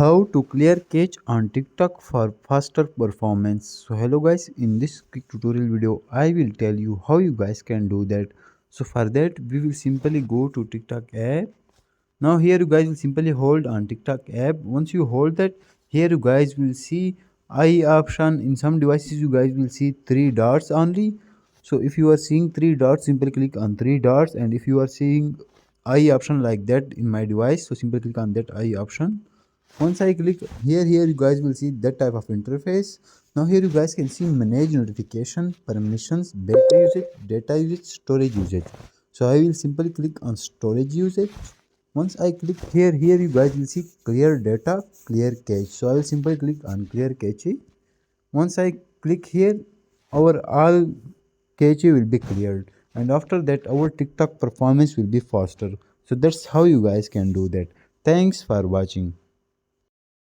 How to clear cache on TikTok for faster performance. So hello guys, in this quick tutorial video I will tell you how you guys can do that. So for that we will simply go to TikTok app. Now here you guys will simply hold on TikTok app. Once you hold that, here you guys will see eye option. In some devices you guys will see three dots only. So if you are seeing three dots, simply click on three dots, and if you are seeing eye option like that in my device, so simply click on that eye option. Once I click here you guys will see that type of interface. Now here you guys can see manage notification, permissions, data usage, storage usage. So I will simply click on storage usage. Once I click here you guys will see clear data, clear cache. So I will simply click on clear cache. Once I click here, our all cache will be cleared, and after that our TikTok performance will be faster. So that's how you guys can do that. Thanks for watching.